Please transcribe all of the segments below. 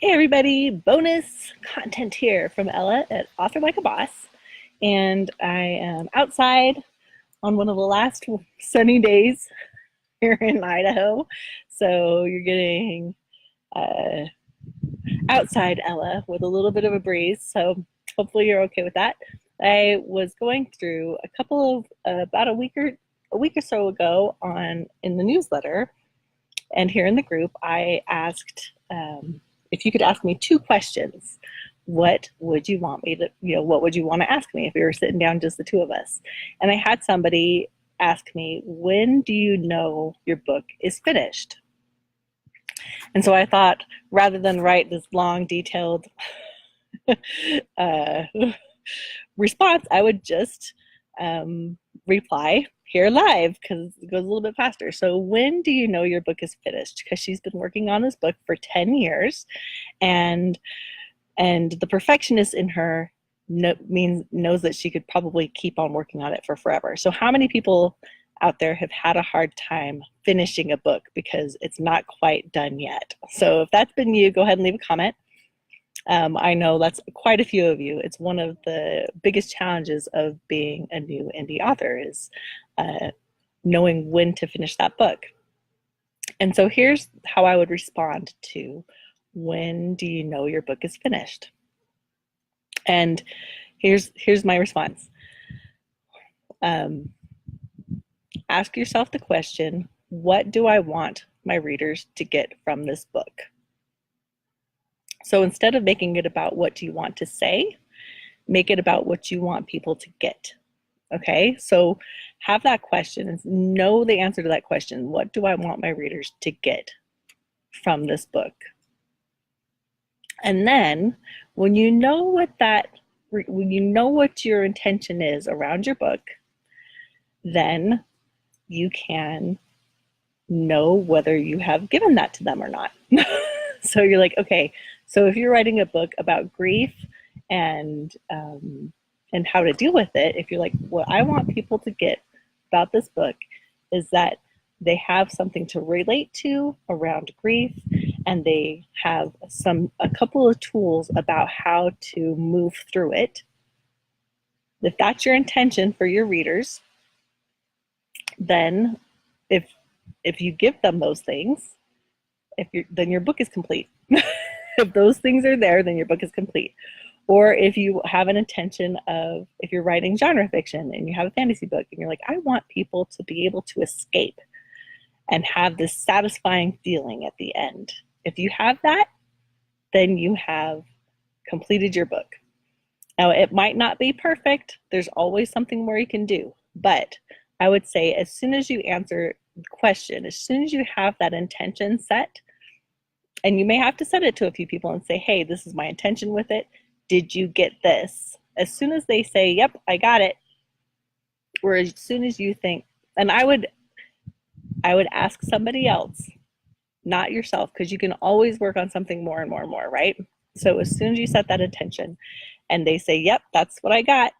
Hey everybody, bonus content here from Ella at Author Like a Boss. And I am outside on one of the last sunny days here in Idaho. So you're getting uh, outside Ella with a little bit of a breeze. So hopefully you're okay with that. I was going through a couple of about a week or so ago in the newsletter and here in the group, I asked if you could ask me two questions, what would you want me to, what would you want to ask me if we were sitting down just the two of us? And I had somebody ask me, when do you know your book is finished? And so I thought, rather than write this long, detailed uh, response, I would just reply here live because it goes a little bit faster. So when do you know your book is finished? Because she's been working on this book for 10 years and the perfectionist in her knows that she could probably keep on working on it for forever. So how many people out there have had a hard time finishing a book because it's not quite done yet? So if that's been you, go ahead and leave a comment. I know that's quite a few of you. It's one of the biggest challenges of being a new indie author is knowing when to finish that book. And so here's how I would respond to when do you know your book is finished? And here's my response. Ask yourself the question, what do I want my readers to get from this book? So instead of making it about what do you want to say, make it about what you want people to get. Okay, so have that question and know the answer to that question. What do I want my readers to get from this book? And then when you know what your intention is around your book, then you can know whether you have given that to them or not. So you're like, okay, so if you're writing a book about grief and how to deal with it, if you're like, what I want people to get about this book is that they have something to relate to around grief, and they have a couple of tools about how to move through it. If that's your intention for your readers, then if you give them those things, then your book is complete. If those things are there, then your book is complete. Or if you have an intention of, if you're writing genre fiction and you have a fantasy book and you're like, I want people to be able to escape and have this satisfying feeling at the end. If you have that, then you have completed your book. Now, it might not be perfect. There's always something more you can do. But I would say as soon as you answer the question, as soon as you have that intention set, and you may have to send it to a few people and say, hey, this is my intention with it. Did you get this? As soon as they say, yep, I got it, or as soon as you think, and I would ask somebody else, not yourself, because you can always work on something more and more and more, right? So as soon as you set that intention and they say, yep, that's what I got,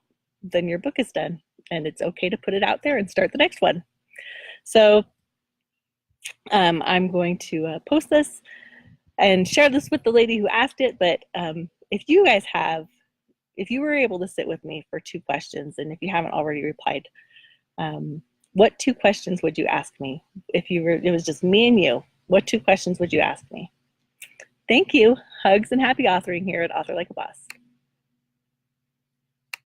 then your book is done. And it's okay to put it out there and start the next one. So I'm going to post this and share this with the lady who asked it. But if you were able to sit with me for two questions, and if you haven't already replied, what two questions would you ask me? If it was just me and you, what two questions would you ask me? Thank you. Hugs and happy authoring here at Author Like a Boss.